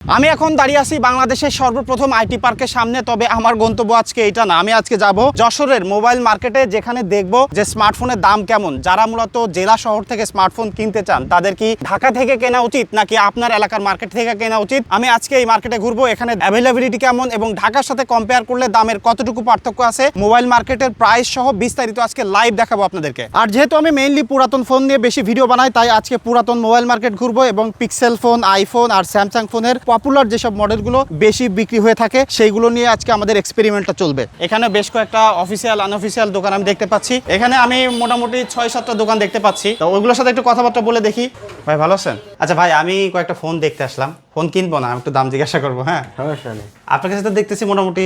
আমি এখন দাঁড়িয়ে আছি বাংলাদেশের সর্বপ্রথম আইটি পার্কের সামনে। তবে আমার গন্তব্য আজকে এটা না, আমি আজকে যাব যশোরের মোবাইল মার্কেটে, যেখানে দেখব যে স্মার্টফোনের দাম কেমন। যারা মূলত জেলা শহর থেকে স্মার্টফোন কিনতে চান তাদের কি ঢাকা থেকে কেনা উচিত নাকি আপনার এলাকার মার্কেট থেকে কেনা উচিত। আমি আজকে এই মার্কেটে ঘুরবো, এখানে অ্যাভেলেবিলিটি কেমন এবং ঢাকার সাথে কম্পেয়ার করলে দামের কতটুকু পার্থক্য আছে, মোবাইল মার্কেটের প্রাইস সহ বিস্তারিত আজকে লাইভ দেখাবো আপনাদেরকে। আর যেহেতু আমি মেইনলি পুরাতন ফোন নিয়ে বেশি ভিডিও বানাই, তাই আজকে পুরাতন মোবাইল মার্কেট ঘুরবো এবং পিক্সেল ফোন, আইফোন আর স্যামসাং ফোনের পপুলার যেসব মডেলগুলো বেশি বিক্রি হয়ে থাকে সেইগুলো নিয়ে আজকে আমাদের এক্সপেরিমেন্টটা চলবে। এখানে বেশ কয়েকটা অফিসিয়াল আনঅফিসিয়াল দোকান আমি দেখতে পাচ্ছি। এখানে আমি মোটামুটি 6-7টা দোকান দেখতে পাচ্ছি, তো ওইগুলোর সাথে একটু কথাবার্তা বলে দেখি। ভাই ভালো আছেন? আচ্ছা ভাই, আমি কয়েকটা ফোন দেখতে আসলাম, ফোন কিনবো না, আমি একটু দাম জিজ্ঞাসা করবো। হ্যাঁ সমস্যা নেই। আপনার কাছে তো দেখতেছি মোটামুটি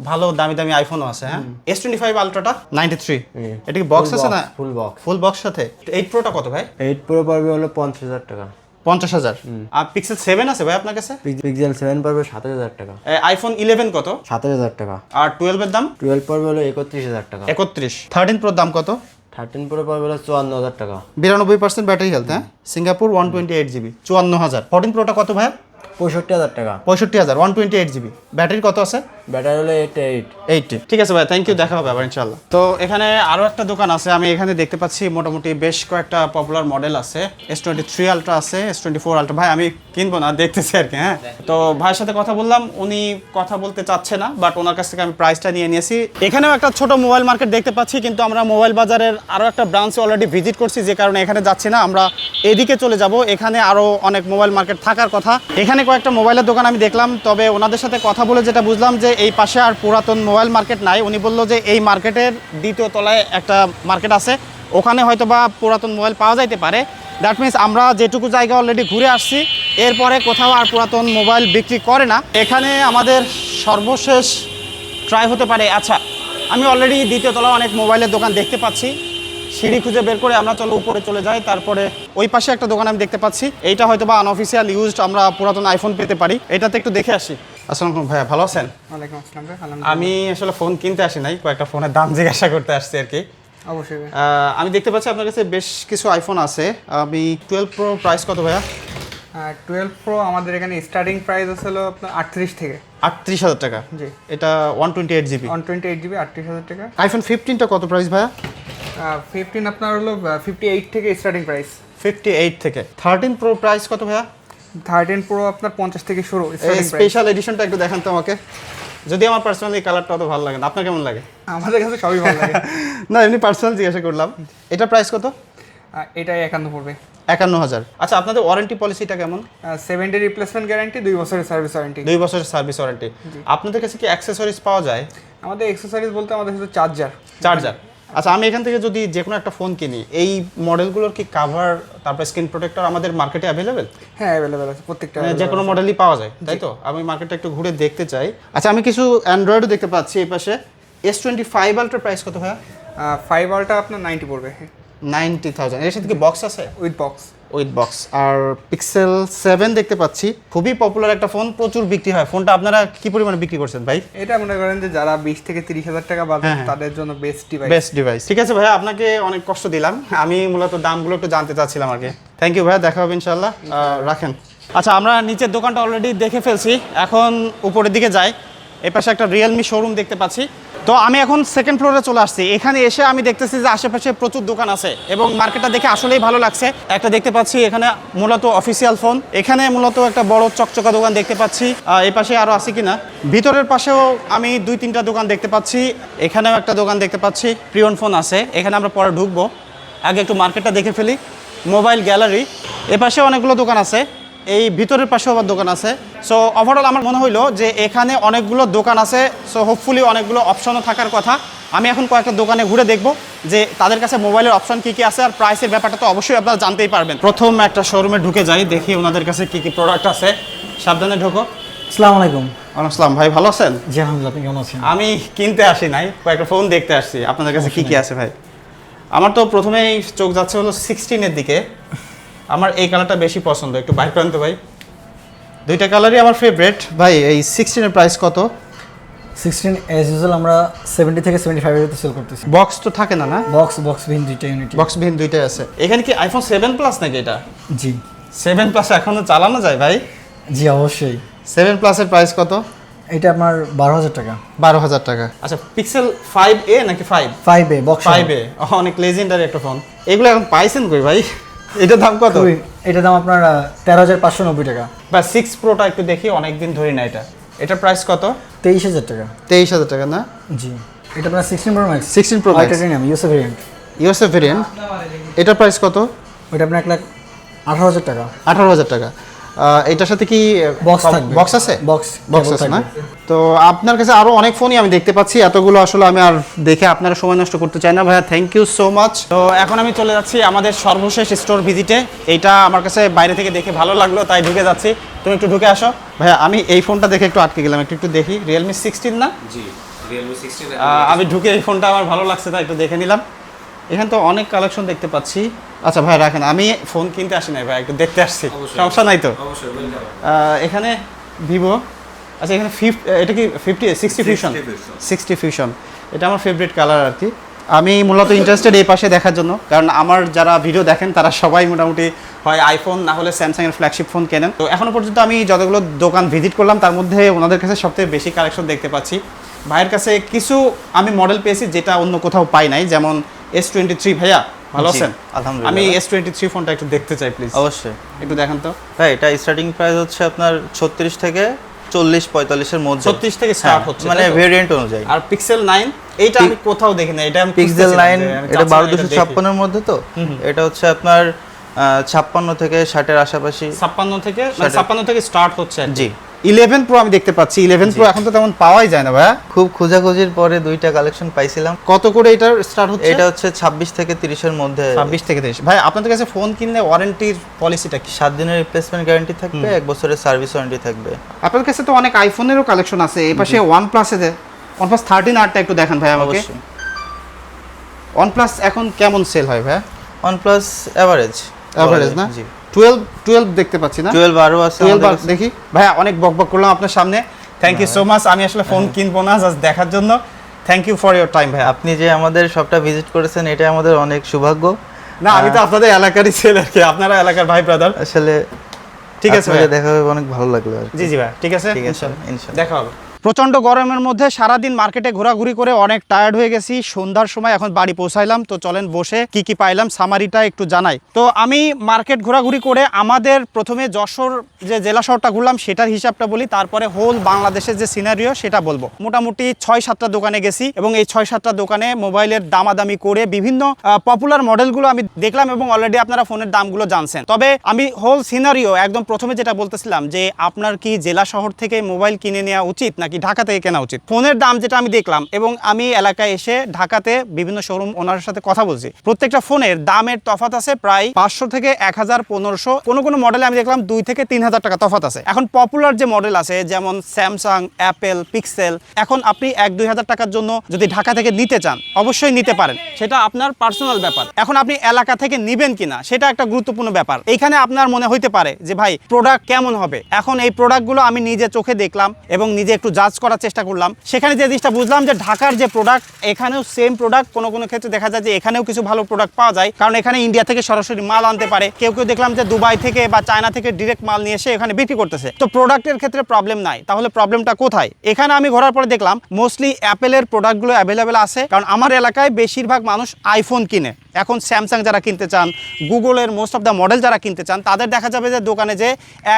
ভালো দামি দামি আইফোনও আছে। হ্যাঁ, S25 আলট্রাটা 93, এটা কি বক্স আছে না? ফুল বক্স সাথে। 8 প্রোটা কত ভাই? 8 প্রো পড়বে হলো 50,000 টাকা। 50,000। আর পিক্সেল 7 আছে ভাই আপনার কাছে? পিক্সেল 7 পড়বে 7,000 টাকা। আইফোন 11 কত? 7,000 টাকা। আর 12 এর দাম? 12 পড়বে হলো 31,000 টাকা। 31। 13 প্রোর দাম কত? 13 প্রো পড়বে হলো 54,000 টাকা। 92% ব্যাটারি হেলথ। হ্যাঁ, সিঙ্গাপুর 128GB 54,000। 14 প্রোটা কত ভাই? 65,000 টাকা। 65,000 128GB। ব্যাটারি কত আছে? ব্যাটারি হলো 80। ঠিক আছে ভাই, থ্যাংক ইউ, দেখা হবে আবার ইনশাল্লাহ। তো এখানে আরও একটা দোকান আছে, আমি এখানে দেখতে পাচ্ছি মোটামুটি বেশ কয়েকটা পপুলার মডেল আছে। S23 আলট্রা আছে, S24 আলট্রা। ভাই আমি কিনবো না, দেখতেছি আর কি। হ্যাঁ, তো ভাইয়ের সাথে কথা বললাম, উনি কথা বলতে চাচ্ছে না, বাট ওনার কাছ থেকে আমি প্রাইসটা নিয়ে নিয়েছি। এখানেও একটা ছোট মোবাইল মার্কেট দেখতে পাচ্ছি, কিন্তু আমরা মোবাইল বাজারের আরও একটা ব্রাঞ্চে অলরেডি ভিজিট করছি, যে কারণে এখানে যাচ্ছি না, আমরা এদিকে চলে যাব। এখানে আরও অনেক মোবাইল মার্কেট থাকার কথা। এখানে কয়েকটা মোবাইলের দোকান আমি দেখলাম, তবে ওনাদের সাথে কথা বলে যেটা বুঝলাম যে এই পাশে আর পুরাতন মোবাইল মার্কেট নাই। উনি বললো যে এই মার্কেটের দ্বিতীয় তলায় একটা মার্কেট আছে, ওখানে হয়তো বা পুরাতন মোবাইল পাওয়া যাইতে পারে। দ্যাট মিনস আমরা যেটুকু জায়গা অলরেডি ঘুরে আসছি, এরপরে কোথাও আর পুরাতন মোবাইল বিক্রি করে না। এখানে আমাদের সর্বশেষ ট্রাই হতে পারে। আচ্ছা, আমি অলরেডি দ্বিতীয় তলায় অনেক মোবাইলের দোকান দেখতে পাচ্ছি, সিঁড়ি খুঁজে বের করে আমরা চলো উপরে চলে যাই। তারপরে ওই পাশে একটা দোকান আমি দেখতে পাচ্ছি, এইটা হয়তো বা আনঅফিসিয়াল ইউজড, আমরা পুরাতন আইফোন পেতে পারি। এটাতে একটু দেখে আসি। আসসালামু আলাইকুম ভাইয়া, ভালো আছেন? ওয়ালাইকুম আসসালাম ভাই, আলহামদুলিল্লাহ। আমি আসলে ফোন কিনতে আসি নাই, কয়েকটা ফোনের দাম জিজ্ঞাসা করতে আসছি আর কি। অবশ্যই ভাই। আমি দেখতে পাচ্ছি আপনার কাছে বেশ কিছু আইফোন আছে। আমি 12 প্রো প্রাইস কত ভাইয়া? 12 প্রো আমাদের এখানে স্টার্টিং প্রাইস আছে হলো আপনার 38 থেকে। 38,000 টাকা। জি। এটা 128GB। 128GB 38,000 টাকা। আইফোন 15টা কত প্রাইস ভাইয়া? 15 আপনার হলো 58 থেকে স্টার্টিং প্রাইস। 58 থেকে। 13 প্রো প্রাইস কত ভাইয়া? 13 প্রো আপনার 50 থেকে শুরু স্টার্টিং প্রাইস। স্পেশাল এডিশনটা একটু দেখান তো আমাকে। যদি আমার পার্সোনালি কালারটা অত ভালো লাগে না, আপনার কেমন লাগে? আমাদের কাছে সবই ভালো লাগে। না, এমনি পার্সোনাল জিজ্ঞাসা করলাম। এটা প্রাইস কত? এটাই 51 পড়বে। 51,000। আচ্ছা, আপনাদের ওয়ারেন্টি পলিসিটা কেমন? 7 ডে রিপ্লেসমেন্ট গ্যারান্টি, 2 বছরের সার্ভিস ওয়ারেন্টি। 2 বছরের সার্ভিস ওয়ারেন্টি। আপনাদের কাছে কি অ্যাক্সেসরিজ পাওয়া যায়? আমাদের অ্যাক্সেসরিজ বলতে আমাদের কাছে চার্জার। আচ্ছা, আমি এখান থেকে যদি যে কোনো একটা ফোন কিনি, এই মডেলগুলোর কি কাভার তারপর স্ক্রিন প্রোটেক্টর আমাদের মার্কেটে অ্যাভেলেবেল? হ্যাঁ, অ্যাভেলেবেল আছে প্রত্যেকটা। যে কোনো মডেলই পাওয়া যায়, তাই তো? আমি মার্কেটটা একটু ঘুরে দেখতে চাই। আচ্ছা, আমি কিছু অ্যান্ড্রয়েডও দেখতে পাচ্ছি এই পাশে। S25 আলট্রা প্রাইস কত ভাইয়া? 5 আলটা আপনার 90 পড়বে। 90,000। এর সাথে কি বক্স আছে? With box. আর পিক্সেল 7 দেখতে পাচ্ছি, খুবই পপুলার একটা ফোন, প্রচুর বিক্রি হয়। ফোনটা আপনারা কি পরিমাণে বিক্রি করছেন ভাই? এটা মনে করেন যে যারা 20 থেকে 30,000 টাকা বাজেট, তাদের জন্য বেস্ট ডিভাইস। ঠিক আছে ভাইয়া, আপনাকে অনেক কষ্ট দিলাম। আমি মূলত দামগুলো একটু জানতে চাচ্ছিলাম আর কি। থ্যাংক ইউ ভাইয়া, দেখা হবে ইনশাল্লাহ। রাখেন। আচ্ছা, আমরা নিচের দোকানটা অলরেডি দেখে ফেলছি, এখন উপরের দিকে যাই। এই পাশে একটা রিয়েলমি শোরুম দেখতে পাচ্ছি। তো আমি এখন সেকেন্ড ফ্লোরে চলে আসছি। এখানে এসে আমি দেখতেছি যে আশেপাশে প্রচুর দোকান আছে এবং মার্কেটটা দেখে আসলেই ভালো লাগছে। একটা দেখতে পাচ্ছি এখানে মূলত অফিসিয়াল ফোন, এখানে মূলত একটা বড় চকচকা দোকান দেখতে পাচ্ছি। এই পাশে আরও আছে কিনা, ভিতরের পাশেও আমি 2-3টা দোকান দেখতে পাচ্ছি। এখানেও একটা দোকান দেখতে পাচ্ছি, প্রিয়ন ফোন আছে। এখানে আমরা পরে ঢুকবো, আগে একটু মার্কেটটা দেখে ফেলি। মোবাইল গ্যালারি, এ পাশে অনেকগুলো দোকান আছে, এই ভিতরের পাশেও আবার দোকান আছে। সো ওভারঅল আমার মনে হইলো যে এখানে অনেকগুলো দোকান আছে, সো হোপফুলি অনেকগুলো অপশনও থাকার কথা। আমি এখন কয়েকটা দোকানে ঘুরে দেখব যে তাদের কাছে মোবাইলের অপশন কী কী আছে, আর প্রাইসের ব্যাপারটা তো অবশ্যই আপনারা জানতেই পারবেন। প্রথম একটা শোরুমে ঢুকে যাই, দেখি ওনাদের কাছে কী কী প্রোডাক্ট আছে। সাবধানে ঢোকো। আসসালামু আলাইকুম। আসসালাম ভাই, ভালো আছেন? জি আলহামদুলিল্লাহ, আপনি কেমন আছেন? আমি কিনতে আসি নাই, কয়েকটা ফোন দেখতে আসছি। আপনাদের কাছে কী কী আছে ভাই? আমার তো প্রথমেই চোখ যাচ্ছে হলো 16-এর দিকে। আমার এই কালারটা বেশি পছন্দ, একটু বাইর প্রান্ত ভাই। দুইটা কালারই আমার ফেভারিট ভাই। এই 16-এর প্রাইস কত? 16 এজ ইউজুয়াল আমরা 70 থেকে 75 এর সেল করতেছি। বক্স তো থাকে না? না, বক্স বিহীন দুইটা ইউনিট। বক্স বিহীন দুইটাই আছে। এখানে কি আইফোন 7 প্লাস নাকি এটা? জি। 7 প্লাস এখনো চালানো যায় ভাই? জি অবশ্যই। 7 প্লাসের প্রাইস কত? এটা আপনার 12,000 টাকা। 12,000 টাকা। আচ্ছা পিক্সেল 5a নাকি 5? 5A বক্স 5a অনেক লেজেন্ডারি একটা ফোন। এগুলো এখন পাইছেন কই ভাই? এটার দাম কত? এটার দাম আপনার 13,590 টাকা। বা 6 প্রোটা একটু দেখি, অনেকদিন ধরি না এটা। এটার প্রাইস কত? 23,000 টাকা। 23,000 টাকা না? জি। এটা আপনার 16 Pro Max। 16 Pro Max titanium USA variant. USA variant. এটার প্রাইস কত? ওটা আপনার 1,18,000 টাকা। 18,000 টাকা। এটার সাথে কি বক্স থাকবে? বক্স আছে? বক্স আছে না? তো আপনার কাছে আরো অনেক ফোনই আমি দেখতে পাচ্ছি, এতগুলো আসলে আমি আর দেখে আপনারা সময় নষ্ট করতে চাই না ভাইয়া। Thank you so much. তো এখন আমি চলে যাচ্ছি আমাদের সর্বশেষ স্টোর ভিজিটে। এইটা আমার কাছে বাইরে থেকে দেখে ভালো লাগলো তাই ঢুকে যাচ্ছি। তুমি একটু ঢুকে আসো ভাইয়া। আমি এই ফোনটা দেখে একটু আটকে গেলাম, একটু দেখি। Realme 16 না? জি Realme 16 আমি ঢুকে এই ফোনটা আমার ভালো লাগছে তাই একটু দেখে নিলাম। এখানে তো অনেক কালেকশন দেখতে পাচ্ছি। আচ্ছা ভাই রাখেন, আমি ফোন কিনতে আসি নাই ভাই, একটু দেখতে আসছি। সমস্যা নাই তো? অবশ্যই ওয়েলকাম। এখানে ভিভো। আচ্ছা এখানে এটা কি 60 ফিউশন? 60 ফিউশন এটা আমার ফেভারিট কালার আর কি। আমি মূলত ইন্টারেস্টেড এই পাশে দেখার জন্য, কারণ আমার যারা ভিডিও দেখেন তারা সবাই মোটামুটি হয় আইফোন না হলে স্যামসাংয়ের ফ্ল্যাগশিপ ফোন কেনেন। তো এখনো পর্যন্ত আমি যতগুলো দোকান ভিজিট করলাম তার মধ্যে ওনাদের কাছে সবথেকে বেশি কালেকশন দেখতে পাচ্ছি। ভাইয়ের কাছে কিছু আমি মডেল পেয়েছি যেটা অন্য কোথাও পাই নাই, যেমন S23। ভাইয়া ভালো আছেন? আলহামদুলিল্লাহ। আমি S23 ফোনটা একটু দেখতে চাই প্লিজ। অবশ্যই একটু দেখান তো ভাই, এটা স্টার্টিং প্রাইস হচ্ছে আপনার 36 থেকে 40-45 এর মধ্যে। 36 থেকে স্টার্ট হচ্ছে মানে তাই তো? ভেরিয়েন্ট অনুযায়ী। আর পিক্সেল 9 এইটা আমি কোথাও দেখি না, এটা আমি পিক্সেল 9 এটা 12256 12256 এর মধ্যে তো। এটা হচ্ছে আপনার 56 থেকে 60 এর আশেপাশি। 56 থেকে মানে 56 থেকে স্টার্ট হচ্ছে আর কি। জি। 11 প্রো আমি দেখতে পাচ্ছি। 11 প্রো এখন তো তেমন পাওয়াই যায় না ভাইয়া। খুব খোঁজাখুঁজির পরে দুইটা কালেকশন পাইছিলাম। কত করে এটার স্টার্ট হচ্ছে? এটা হচ্ছে 26 থেকে 30 এর মধ্যে। 26 থেকে 30। ভাই আপনাদের কাছে ফোন কিনলে ওয়ারেন্টির পলিসিটা কি? 7 দিনের রিপ্লেসমেন্ট গ্যারান্টি থাকবে, 1 বছরের সার্ভিস ওয়ারেন্টি থাকবে। আপনাদের কাছে তো অনেক আইফোনেরও কালেকশন আছে। এই পাশে OnePlus এ OnePlus 13 আরটা একটু দেখান ভাই আমাকে। অবশ্যই। OnePlus এখন কেমন সেল হয় ভাই? OnePlus এভারেজ না? জি। 12 দেখতে পাচ্ছি না? 12 আরও আছে 12 আমাদের কাছে। দেখি ভাইয়া। অনেক বকবক করলাম আপনার সামনে। Thank you so much. আমি আসলে ফোন কিনবো না, জাস্ট দেখার জন্য। Thank you for your time ভাইয়া। আপনি যে আমাদের শপটা ভিজিট করেছেন এটা আমাদের অনেক সৌভাগ্য। না আমি তো আপনাদের এলাকারই ছেলে আর কি, আপনারা এলাকার ভাই ব্রাদার। আসলে ঠিক আছে আপনাকে ভাইয়া। দেখা হবে অনেক ভালো লাগলো আর কি। জি জি ভাই, ঠিক আছে ঠিক আছে, ইনশাআল্লাহ ইনশাআল্লাহ। দেখা হবে। প্রচণ্ড গরমের মধ্যে সারাদিন মার্কেটে ঘোরাঘুরি করে অনেক টায়ার্ড হয়ে গেছি। সন্ধ্যার সময় এখন বাড়ি পৌঁছাইলাম। তো চলেন বসে কি কি পাইলাম সামারিটা একটু জানাই। তো আমি মার্কেট ঘোরাঘুরি করে আমাদের প্রথমে যশোর যে জেলা শহরটা ঘুরলাম সেটার হিসাবটা বলি, তারপরে হোল বাংলাদেশের যে সিনারিও সেটা বলবো। মোটামুটি 6-7টা দোকানে গেছি এবং এই 6-7টা দোকানে মোবাইলের দামাদামি করে বিভিন্ন পপুলার মডেলগুলো আমি দেখলাম এবং অলরেডি আপনারা ফোনের দামগুলো জানছেন। তবে আমি হোল সিনারিও একদম প্রথমে যেটা বলতেছিলাম যে আপনার কি জেলা শহর থেকে মোবাইল কিনে নেওয়া উচিত নাকি ঢাকা থেকে কেনা উচিত, ফোনের দাম যেটা আমি দেখলাম এবং আমি এলাকায় এসে ঢাকাতে বিভিন্ন শোরুম ওনার সাথে কথা বলছি, প্রত্যেকটা ফোনের দামের তফাৎ আছে প্রায় 500 থেকে 1000, 1500, কোনো মডেলে আমি দেখলাম 2 থেকে 3000 টাকা তফাৎ আছে। এখন পপুলার যে মডেল আছে যেমন স্যামসাং, অ্যাপেল, পিক্সেল, এখন আপনি 1-2 হাজার টাকার জন্য যদি ঢাকা থেকে নিতে চান অবশ্যই নিতে পারেন, সেটা আপনার পার্সোনাল ব্যাপার। এখন আপনি এলাকা থেকে নিবেন কিনা সেটা একটা গুরুত্বপূর্ণ ব্যাপার। এইখানে আপনার মনে হইতে পারে যে ভাই প্রোডাক্ট কেমন হবে। এখন এই প্রোডাক্টগুলো আমি নিজে চোখে দেখলাম এবং নিজে একটু জাজ করার চেষ্টা করলাম। সেখানে যে জিনিসটা বুঝলাম যে ঢাকার যে প্রোডাক্ট এখানেও সেম প্রোডাক্ট, কোনো ক্ষেত্রে দেখা যায় যে এখানেও কিছু ভালো প্রোডাক্ট পাওয়া যায়, কারণ এখানে ইন্ডিয়া থেকে সরাসরি মাল আনতে পারে। কেউ দেখলাম যে দুবাই থেকে বা চায়না থেকে ডিরেক্ট মাল নিয়ে এসে এখানে বিক্রি করতেছে। তো প্রোডাক্টের ক্ষেত্রে প্রবলেম নাই, তাহলে প্রবলেমটা কোথায়? এখানে আমি ঘোরার পরে দেখলাম মোস্টলি অ্যাপেলের প্রোডাক্টগুলো অ্যাভেলেবেল আছে, কারণ আমার এলাকায় বেশিরভাগ মানুষ আইফোন কিনে। এখন স্যামসাং যারা কিনতে চান, গুগলের মোস্ট অফ দ্য মডেল যারা কিনতে চান, তাদের দেখা যাবে যে দোকানে যে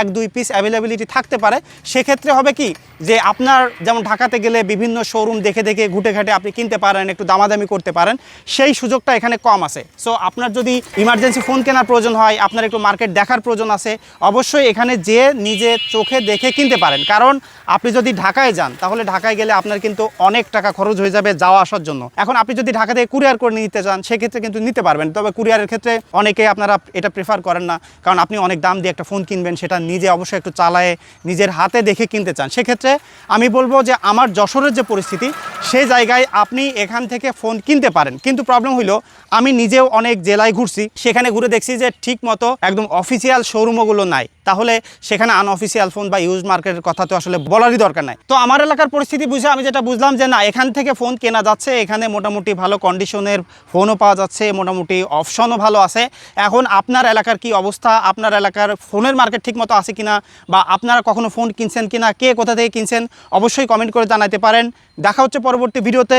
1-2 পিস অ্যাভেলেবিলিটি থাকতে পারে। সেক্ষেত্রে হবে কি যে আপনার যেমন ঢাকাতে গেলে বিভিন্ন শোরুম দেখে ঘুটে ঘাটে আপনি কিনতে পারেন, একটু দামাদামি করতে পারেন, সেই সুযোগটা এখানে কম আছে। সো আপনার যদি ইমার্জেন্সি ফোন কেনার প্রয়োজন হয়, আপনার একটু মার্কেট দেখার প্রয়োজন আছে, অবশ্যই এখানে যে নিজে চোখে দেখে কিনতে পারেন। কারণ আপনি যদি ঢাকায় যান তাহলে ঢাকায় গেলে আপনার কিন্তু অনেক টাকা খরচ হয়ে যাবে যাওয়া আসার জন্য। এখন আপনি যদি ঢাকা থেকে কুরিয়ার করে নিতে চান সেক্ষেত্রে কিন্তু নিতে পারবেন, তবে কুরিয়ারের ক্ষেত্রে অনেকে আপনারা এটা প্রেফার করেন না, কারণ আপনি অনেক দাম দিয়ে একটা ফোন কিনবেন, সেটা নিজে অবশ্যই একটু চালায়ে নিজের হাতে দেখে কিনতে চান। সেক্ষেত্রে আমি আমি বলবো যে আমার যশোরের যে পরিস্থিতি সেই জায়গায় আপনি এখান থেকে ফোন কিনতে পারেন, কিন্তু প্রবলেম হলো আমি নিজেও অনেক জেলায় ঘুরছি, সেখানে ঘুরে দেখছি যে ঠিক মতো একদম অফিসিয়াল শোরুমগুলো নাই, তাহলে সেখানে আনঅফিসিয়াল ফোন বা ইউজ মার্কেটের কথা তো আসলে বলারই দরকার নাই। তো আমার এলাকার পরিস্থিতি বুঝে আমি যেটা বুঝলাম যে না, এখান থেকে ফোন কেনা যাচ্ছে, এখানে মোটামুটি ভালো কন্ডিশনের ফোনও পাওয়া যাচ্ছে, মোটামুটি অপশনও ভালো আছে। এখন আপনার এলাকার কি অবস্থা, আপনার এলাকার ফোনের মার্কেট ঠিক মতো আছে কিনা, বা আপনারা কখনো ফোন কিনছেন কিনা, কে কোথা থেকে কিনছেন, অবশ্যই কমেন্ট করে জানাতে পারেন। দেখা হচ্ছে পরবর্তী ভিডিওতে।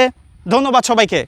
ধন্যবাদ সবাইকে।